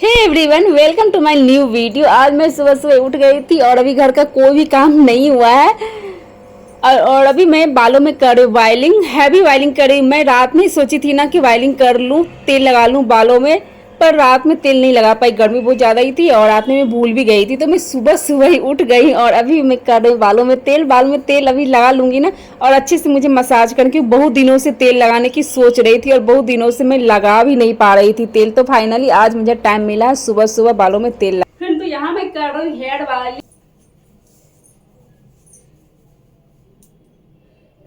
Hey everyone, welcome to my new video. आज मैं सुबह सुबह उठ गई थी और अभी घर का कोई भी काम नहीं हुआ है। और अभी मैं बालों में कर रही हूँ वायलिंग, हैवी वायलिंग कर रही हूँ। मैं रात में सोची थी ना कि वायलिंग कर लूँ, तेल लगा लूँ बालों में, पर रात में तेल नहीं लगा पाई, गर्मी बहुत ज़्यादा ही थी और रात में मैं भूल भी गई थी। तो मैं सुबह सुबह ही उठ गई और अभी मैं कर रही हूँ बालों में तेल। बाल में तेल अभी लगा लूँगी ना और अच्छे से मुझे मसाज करके, बहुत दिनों से तेल लगाने की सोच रही थी और बहुत दिनों से मैं लगा भी नहीं पा रही थी तेल। तो फाइनली आज मुझे टाइम मिला है सुबह सुबह बालों में तेल लगा। फिर तो यहाँ मैं कर रही हूँ हेयर वाली।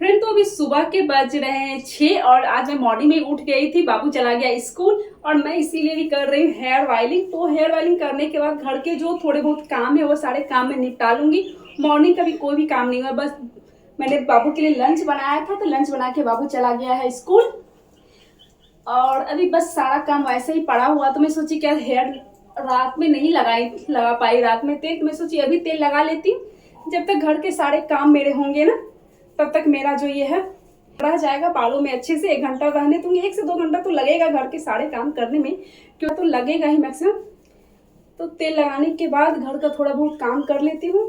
फ्रेंड, तो अभी सुबह के बज रहे हैं 6 और आज मैं मॉर्निंग में उठ गई थी, बाबू चला गया स्कूल और मैं इसीलिए भी कर रही हूँ हेयर वाइलिंग। तो हेयर वाइलिंग करने के बाद घर के जो थोड़े बहुत काम है वो सारे काम मैं निपटा लूंगी। मॉर्निंग का भी कोई भी काम नहीं हुआ, बस मैंने बाबू के लिए लंच बनाया था तो लंच बना के बाबू चला गया है स्कूल और अभी बस सारा काम वैसे ही पड़ा हुआ। तो मैं सोची क्या हेयर रात में नहीं लगा पाई रात में तेल, तो मैं सोची अभी तेल लगा लेती हूँ। जब तक घर के सारे काम मेरे होंगे ना तब तक मेरा जो ये है रह जाएगा बालों में अच्छे से। 1 घंटा रहने दूंगी, 1 से 2 घंटा तो लगेगा घर के सारे काम करने में, क्यों तो लगेगा ही मैक्सिमम। तो तेल लगाने के बाद घर का थोड़ा बहुत काम कर लेती हूँ।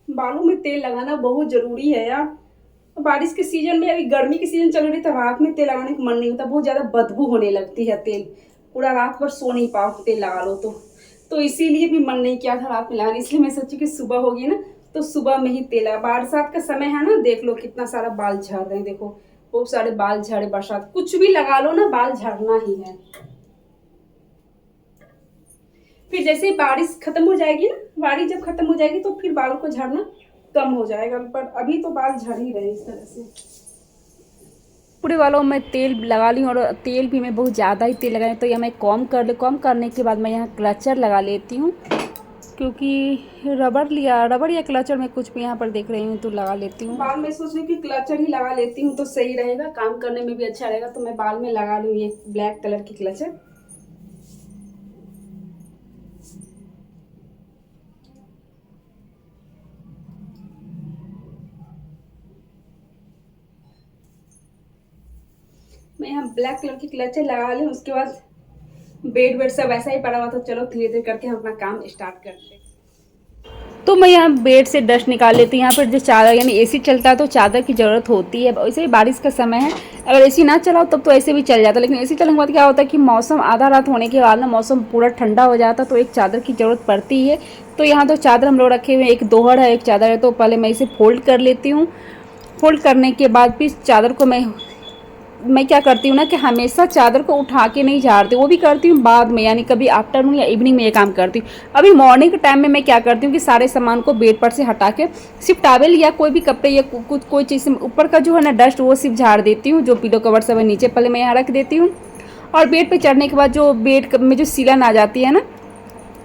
बालों में तेल लगाना बहुत जरूरी है यार। बारिश के सीजन में, अभी गर्मी के सीजन चल रही तो रात में तेल लगाने का मन नहीं होता, बहुत ज्यादा बदबू होने लगती है तेल। पूरा रात भर सो नहीं पाओ तेल लगा लो तो इसीलिए भी मन नहीं किया था रात में लगाने। इसलिए मैं सोची कि सुबह होगी ना तो सुबह में ही तेल लगा। बरसात का समय है ना, देख लो कितना सारा बाल झड़ रहे हैं, देखो बहुत सारे बाल झड़े। बरसात कुछ भी लगा लो ना बाल झड़ना ही है। फिर जैसे ही बारिश खत्म हो जाएगी ना, बारिश जब खत्म हो जाएगी तो फिर बालों को झड़ना कम हो जाएगा, पर अभी तो बाल झड़ ही रहे इस तरह से। पूरे बालों में तेल लगा ली और तेल भी मैं बहुत ज़्यादा ही तेल लगाई। तो यह मैं कॉम करने के बाद मैं यहाँ क्लचर लगा लेती हूँ, क्योंकि रबड़ या क्लचर में कुछ भी यहाँ पर देख रही हूँ तो लगा लेती हूँ। बाल में सोच रही कि क्लचर ही लगा लेती हूँ तो सही रहेगा, काम करने में भी अच्छा रहेगा। तो मैं बाल में लगा लूँ ये ब्लैक कलर की क्लचर। मैं यहाँ ब्लैक कलर की क्लचर लगा ली। उसके बाद बेड सब ऐसा ही पड़ा हुआ था, चलो धीरे धीरे करके हम अपना काम स्टार्ट करते हैं। तो मैं यहाँ बेड से डस्ट निकाल लेती हूँ। यहाँ पर जो चादर, यानी एसी चलता है तो चादर की ज़रूरत होती है। वैसे ही बारिश का समय है, अगर एसी ना चलाओ तब तो ऐसे भी चल जाता है, लेकिन एसी चलने के बाद क्या होता है कि मौसम आधा रात होने के बाद ना मौसम पूरा ठंडा हो जाता है तो एक चादर की ज़रूरत पड़ती है। तो यहाँ तो चादर हम लोग रखे हुए हैं, एक दोहर है एक चादर है। तो पहले मैं इसे फोल्ड कर लेती हूँ। फोल्ड करने के बाद फिर चादर को मैं क्या करती हूँ ना कि हमेशा चादर को उठा के नहीं झाड़ती, वो भी करती हूँ बाद में, यानी कभी आफ्टरनून या इवनिंग में ये काम करती हूँ। अभी मॉर्निंग के टाइम में मैं क्या करती हूँ कि सारे सामान को बेड पर से हटा के सिर्फ टॉवल या कोई भी कपड़े या कुछ कोई चीज़ से ऊपर का जो है ना डस्ट वो सिर्फ झाड़ देती हूँ। जो पिलो कवर सब है नीचे पहले मैं यहाँ रख देती हूँ और बेड पर चढ़ने के बाद जो बेड में जो सीलन आ जाती है ना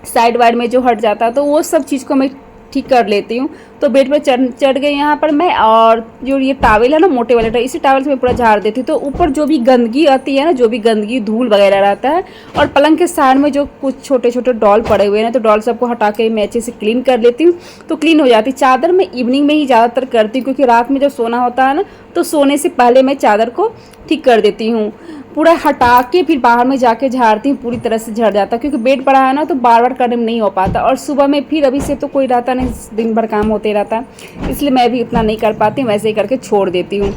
साइड वाइड में जो हट जाता है तो वो सब चीज़ को मैं ठीक कर लेती हूँ। तो बेड पर चढ़ गई यहाँ पर मैं, और जो ये टावल है ना मोटे वाले इसी टावल से मैं पूरा झाड़ देती हूँ। तो ऊपर जो भी गंदगी आती है ना, जो भी गंदगी धूल वगैरह रहता है, और पलंग के साइड में जो कुछ छोटे छोटे डॉल पड़े हुए हैं तो डॉल सबको हटा के मैं अच्छे से क्लीन कर लेती हूँ। तो क्लीन हो जाती। चादर मैं इवनिंग में ही ज़्यादातर करती हूँ, क्योंकि रात में जब सोना होता है ना तो सोने से पहले मैं चादर को ठीक कर देती हूँ, पूरा हटा के फिर बाहर में जाके झाड़ती हूँ। पूरी तरह से झड़ जाता, क्योंकि बेड पड़ा है ना तो बार बार करने में नहीं हो पाता। और सुबह में फिर अभी से तो कोई रहता नहीं, दिन भर काम होते रहता, इसलिए मैं भी इतना नहीं कर पाती हूँ, वैसे ही करके छोड़ देती हूँ।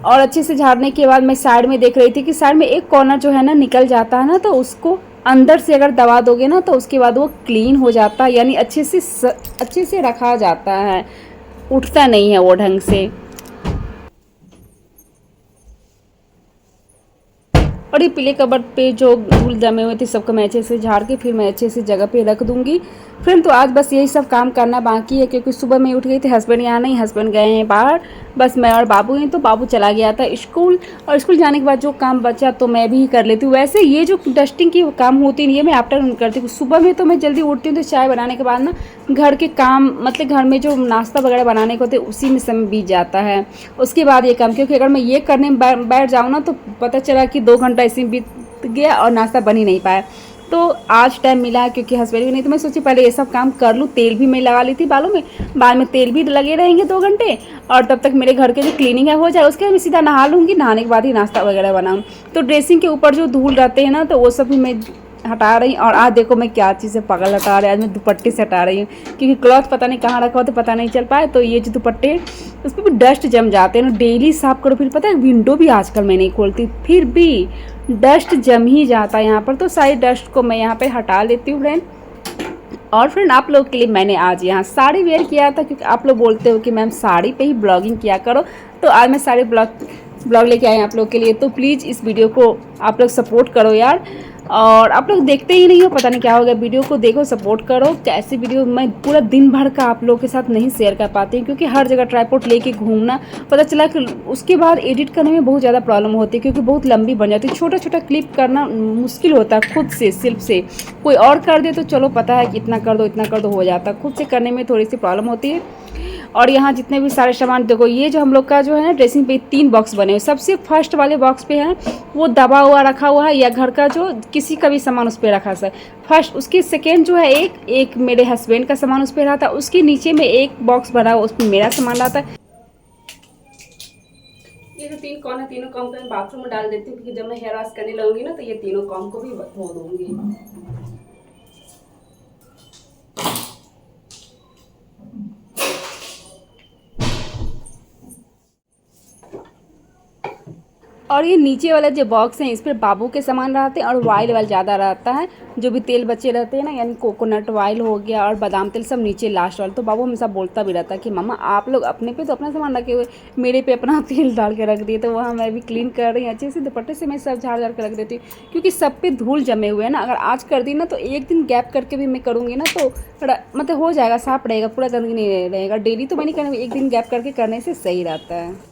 और अच्छे से झाड़ने के बाद मैं साइड में देख रही थी कि साइड में एक कॉर्नर जो है ना निकल जाता है ना, तो उसको अंदर से अगर दबा दोगे ना तो उसके बाद वो क्लीन हो जाता है, यानी अच्छे से रखा जाता है, उठता नहीं है वो ढंग से। और ये पीले कबर्ड पे जो धूल जमे हुए थे सबको मैं अच्छे से झाड़ के फिर मैं अच्छे से जगह पे रख दूंगी। फ्रेंड, तो आज बस यही सब काम करना बाकी है, क्योंकि सुबह में उठ गई थी, हस्बैंड यहाँ नहीं, हस्बैंड गए हैं बाहर, बस मैं और बाबू हैं। तो बाबू चला गया था स्कूल, और स्कूल जाने के बाद जो काम बचा तो मैं भी कर लेती हूँ। वैसे ये जो डस्टिंग की काम होती है ये मैं आफ्टरनून करती हूँ। सुबह में तो मैं जल्दी उठती हूँ तो चाय बनाने के बाद ना घर के काम, मतलब घर में जो नाश्ता वगैरह बनाने को होते उसी में समय बीत जाता है। उसके बाद ये काम, क्योंकि अगर मैं ये करने में बैठ जाऊँ ना तो पता चला कि 2 घंटा इसी में बीत गया और नाश्ता बन ही नहीं पाया। तो आज टाइम मिला क्योंकि हस्बैंड भी नहीं, तो मैं सोची पहले ये सब काम कर लूँ। तेल भी मैं लगा ली थी बालों में, बाद में तेल भी लगे रहेंगे 2 घंटे, और तब तक मेरे घर के जो क्लीनिंग है हो जाए। उसके बाद मैं सीधा नहा लूँगी, नहाने के बाद ही नाश्ता वगैरह बनाऊँ। तो ड्रेसिंग के ऊपर जो धूल रहते हैं ना, तो वो सब भी मैं हटा रही। और आज देखो मैं क्या चीज़ से पागल हटा रही, आज मैं दुपट्टे से हटा रही हूँ, क्योंकि क्लॉथ पता नहीं कहाँ रखा हो तो पता नहीं चल पाए। तो ये जो दुपट्टे, उस पर भी डस्ट जम जाते हैं ना, डेली साफ़ करो। फिर पता है विंडो भी आजकल मैं नहीं खोलती, फिर भी डस्ट जम ही जाता है यहाँ पर। तो सारी डस्ट को मैं यहाँ पे हटा लेती हूँ फ्रेंड। और फ्रेंड आप लोग के लिए मैंने आज यहाँ साड़ी वेयर किया था, क्योंकि आप लोग बोलते हो कि मैम साड़ी पे ही ब्लॉगिंग किया करो। तो आज मैं साड़ी ब्लॉग लेके आए आप लोग के लिए। तो प्लीज़ इस वीडियो को आप लोग सपोर्ट करो यार। और आप लोग देखते ही नहीं हो, पता नहीं क्या हो गया। वीडियो को देखो, सपोर्ट करो। ऐसी वीडियो मैं पूरा दिन भर का आप लोगों के साथ नहीं शेयर कर पाती, क्योंकि हर जगह ट्राइपॉड लेके घूमना, पता चला कि उसके बाद एडिट करने में बहुत ज़्यादा प्रॉब्लम होती है, क्योंकि बहुत लंबी बन जाती है। छोटा छोटा क्लिप करना मुश्किल होता है खुद से, सिर्फ से। कोई और कर दे तो चलो पता है कि इतना कर दो इतना कर दो, हो जाता है। खुद से करने में थोड़ी सी प्रॉब्लम होती है। और यहाँ जितने भी सारे सामान देखो, ये जो हम लोग का जो है ना ड्रेसिंग पे 3 बॉक्स बने हुए। सबसे फर्स्ट वाले बॉक्स पे है वो दबा हुआ रखा हुआ है, या घर का जो किसी का भी सामान उस पर रखा सर फर्स्ट। उसके सेकेंड जो है एक मेरे हस्बैंड का सामान उस पर रहा था। उसके नीचे में एक बॉक्स बना हुआ, उस पर मेरा सामान रहा था। ये जो 3 कॉर्न है, तीनों कॉर्न को मैं बाथरूम में डाल देती हूँ, क्योंकि जब मैं हेयर वॉश करने लगूंगी ना, तो ये तीनों कॉर्न को भी धो दूंगी। और ये नीचे वाला जो बॉक्स है, इस पर बाबू के सामान रहते हैं, और ऑयल ज़्यादा रहता है। जो भी तेल बचे रहते हैं ना, यानी कोकोनट ऑयल हो गया और बादाम तेल, सब नीचे लास्ट वाला। तो बाबू हमेशा बोलता भी रहता है कि मम्मा आप लोग अपने पे तो अपना सामान रखे हुए, मेरे पे अपना तेल डाल के रख दिए। तो वहाँ मैं भी क्लीन कर रही हूँ अच्छे से, दुपट्टे से मैं सब झाड़ झाड़ के रख देती हूँ, क्योंकि सब पे धूल जमे हुए हैं ना। अगर आज कर दी ना, तो एक दिन गैप करके भी मैं करूँगी ना, तो मतलब हो जाएगा, साफ रहेगा, पूरा गंदगी नहीं रहेगा। डेली तो मैं नहीं करूँगी, एक दिन गैप करके करने से सही रहता है।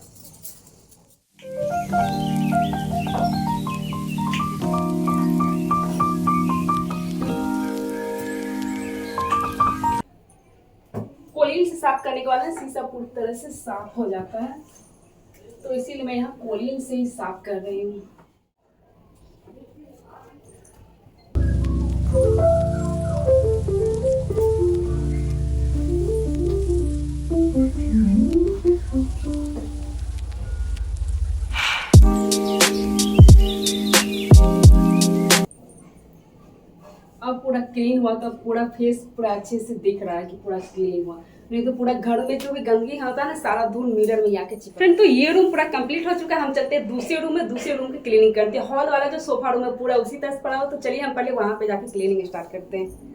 कोलिन से साफ करने के बाद ना शीशा पूरी तरह से साफ हो जाता है, तो इसीलिए मैं यहाँ कोलिन से ही साफ कर रही हूँ। अब पूरा क्लीन हुआ, तो पूरा फेस पूरा अच्छे से दिख रहा है कि पूरा क्लीन हुआ। नहीं तो पूरा घर में जो भी गंदगी होता है ना, सारा धूल मिरर में आके चिपक। फ्रेंड तो ये रूम पूरा कंप्लीट हो चुका है। हम चलते हैं दूसरे रूम में, दूसरे रूम की क्लीनिंग करते हैं। हॉल वाला जो सोफा रूम है पूरा उसी तरह से पड़ा हो, तो चलिए हम पहले वहां पे जाके क्लीनिंग स्टार्ट करते हैं।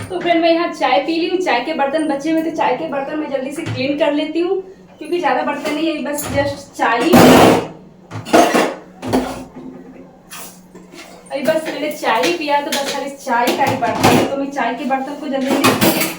तो फ्रेंड मैं यहाँ चाय पी ली हूँ। चाय के बर्तन बचे हुए थे, चाय के बर्तन मैं जल्दी से क्लीन कर लेती हूँ, क्योंकि ज़्यादा बर्तन नहीं है, बस जस्ट चाय ही। अभी बस मैंने चाय ही पिया, तो बस खाली चाय का ही बर्तन है, तो मैं चाय के बर्तन को जल्दी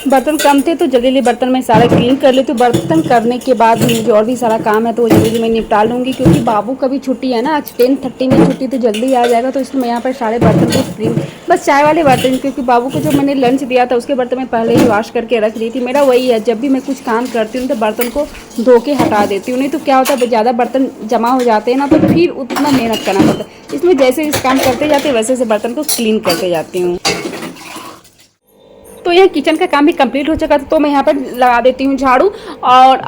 बर्तन कम थे तो जल्दी जल्दी बर्तन मैं सारा क्लीन कर लेती हूँ। बर्तन करने के बाद मुझे और भी सारा काम है तो वो जल्दी जल्दी मैं निपटा लूँगी, क्योंकि बाबू का भी छुट्टी है ना, आज 10:30 में छुट्टी तो जल्दी आ जाएगा। तो इसलिए मैं यहाँ पर सारे बर्तन को क्लीन, बस चाय वाले बर्तन, क्योंकि बाबू को जो मैंने लंच दिया था उसके बर्तन मैं पहले ही वॉश करके रख दी थी। मेरा वही है, जब भी मैं कुछ काम करती हूँ तो बर्तन को धो के हटा देती हूँ, नहीं तो क्या होता है ज़्यादा बर्तन जमा हो जाते हैं ना तो फिर उतना मेहनत करना पड़ता है। इसमें जैसे इस काम करते जाते वैसे वैसे बर्तन को क्लीन करते जाती हूँ। तो यह किचन का काम भी कंप्लीट हो चुका था, तो मैं यहाँ पर लगा देती हूँ झाड़ू। और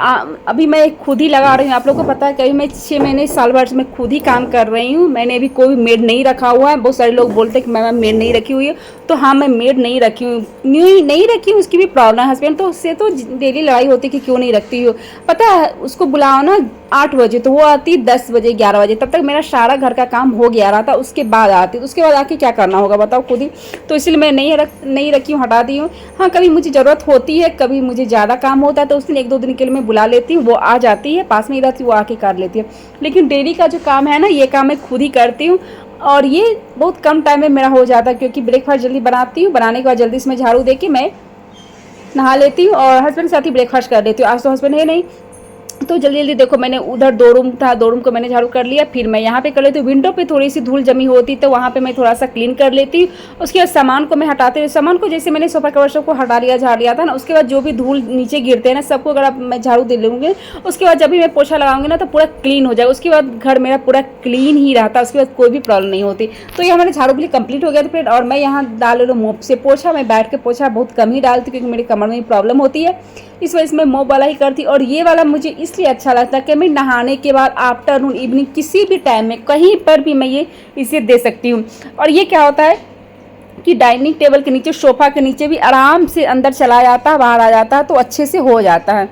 अभी मैं खुद ही लगा रही हूँ। आप लोगों को पता है कभी मैं 6 महीने साल भर से मैं खुद ही काम कर रही हूँ। मैंने अभी कोई मेड नहीं रखा हुआ है। बहुत सारे लोग बोलते हैं कि मैं मेड नहीं रखी हुई है, तो हाँ मैं मेड नहीं रखी हूँ, नहीं रखी हूँ। उसकी भी प्रॉब्लम है, हस्बैंड तो उससे तो डेली लड़ाई होती है कि क्यों नहीं रखती हो। पता है उसको बुलाओ ना 8 बजे तो वो आती 10 बजे 11 बजे, तब तक मेरा सारा घर का काम हो गया रहा था। उसके बाद आती, तो उसके बाद आके क्या करना होगा बताओ खुद ही। तो इसलिए मैं नहीं रखी हूँ, हटा दी हूँ। हाँ कभी मुझे ज़रूरत होती है, कभी मुझे ज़्यादा काम होता है तो उस दिन 1-2 दिन के लिए मैं बुला लेती हूँ, वो आ जाती है, पास में ही रहती है, वो आके कर लेती है। लेकिन डेली का जो काम है ना, ये काम मैं खुद ही करती हूँ। और ये बहुत कम टाइम में मेरा हो जाता है, क्योंकि ब्रेकफास्ट जल्दी बनाती हूँ, बनाने के बाद जल्दी इसमें झाड़ू दे के मैं नहा लेती हूँ और हस्बैंड के साथ ही ब्रेकफास्ट कर लेती हूँ। आज तो हस्बैंड है नहीं, तो जल्दी जल्दी देखो मैंने उधर 2 रूम था, 2 रूम को मैंने झाड़ू कर लिया। फिर मैं यहाँ पे कर लेती हूँ। विंडो पे थोड़ी सी धूल जमी होती तो वहाँ पे मैं थोड़ा सा क्लीन कर लेती हूँ। उसके बाद सामान को मैं हटाते हुए, सामान को जैसे मैंने सोफा कवर सबको हटा लिया, झाड़ लिया था ना, उसके बाद जो भी धूल नीचे गिरते हैं ना सबको अगर आप मैं झाड़ू दे लूँगी, उसके बाद जब भी मैं पोछा लगाऊंगी ना तो पूरा क्लीन हो जाएगा। उसके बाद घर मेरा पूरा क्लीन ही रहता, उसके बाद कोई भी प्रॉब्लम नहीं होती। तो ये हमारे झाड़ू बिल्कुल कंप्लीट हो गया था फ्रेंड। और मैं यहाँ डाल रही हूँ मोप से पोछा। मैं बैठ के पोछा बहुत कम ही डालती क्योंकि मेरी कमर में प्रॉब्लम होती है, इस वजह से मैं मोप वाला ही करती। और ये वाला मुझे इसलिए अच्छा लगता है कि मैं नहाने के बाद आफ्टरनून इवनिंग किसी भी टाइम में कहीं पर भी मैं ये इसे दे सकती हूँ। और ये क्या होता है कि डाइनिंग टेबल के नीचे, सोफा के नीचे भी आराम से अंदर चला जाता है, बाहर आ जाता है, तो अच्छे से हो जाता है।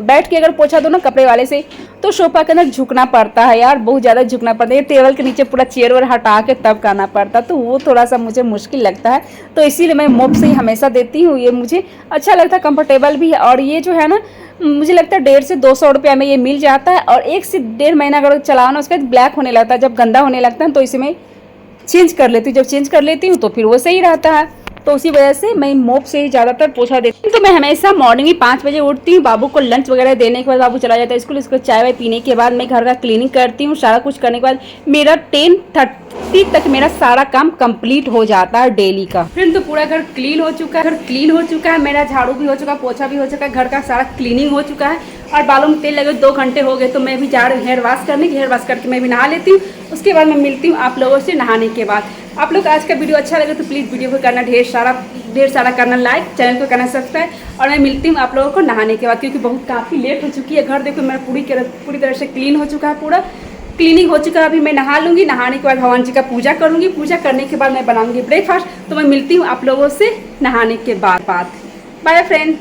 बैठ के अगर पोछा दो ना कपड़े वाले से तो सोफा के अंदर झुकना पड़ता है यार, बहुत ज़्यादा झुकना पड़ता है। ये टेबल के नीचे पूरा चेयर वर हटा के तब करना पड़ता, तो वो थोड़ा सा मुझे मुश्किल लगता है। तो इसीलिए मैं मोप से ही हमेशा देती हूँ। ये मुझे अच्छा लगता है, कंफर्टेबल भी है। और ये जो है ना मुझे लगता है 150 से 200 रुपया में ये मिल जाता है। और 1 से 1.5 महीना अगर चलाओ ना उसके बाद ब्लैक होने लगता है, जब गंदा होने लगता है तो इसे मैं चेंज कर लेती हूँ। जब चेंज कर लेती हूँ तो फिर वो सही रहता है। तो उसी वजह से मैं मोप से ही ज़्यादातर पोछा देती हूँ। तो मैं हमेशा मॉर्निंग में 5 बजे उठती हूँ। बाबू को लंच वगैरह देने के बाद बाबू चला जाता है स्कूल, इसको चाय वाय पीने के बाद मैं घर का क्लीनिंग करती हूँ। सारा कुछ करने के बाद मेरा 10:30 तक मेरा सारा काम कंप्लीट हो जाता है डेली का। फिर तो पूरा घर क्लीन हो चुका है, घर क्लीन हो चुका है, मेरा झाड़ू भी हो चुका है, पोछा भी हो चुका है, घर का सारा क्लीनिंग हो चुका है। और बालों में तेल लगे 2 घंटे हो गए, तो मैं भी जा रही हूँ हेयर वॉश करने की। हेयर वॉश करके मैं भी नहा लेती हूँ। उसके बाद मैं मिलती हूँ आप लोगों से नहाने के बाद। आप लोग आज का वीडियो अच्छा लगे तो प्लीज़ वीडियो को करना ढेर सारा करना लाइक, चैनल को करना सब्सक्राइब। और मैं मिलती हूँ आप लोगों को नहाने के बाद, क्योंकि बहुत काफ़ी लेट हो चुकी है। घर देखो मेरा पूरी तरह से क्लीन हो चुका है, पूरा क्लीनिंग हो चुका है। अभी मैं नहा लूँगी, नहाने के बाद भगवान जी का पूजा करूँगी, पूजा करने के बाद मैं बनाऊँगी ब्रेकफास्ट। तो मैं मिलती हूँ आप लोगों से नहाने के बाद। Bye friend.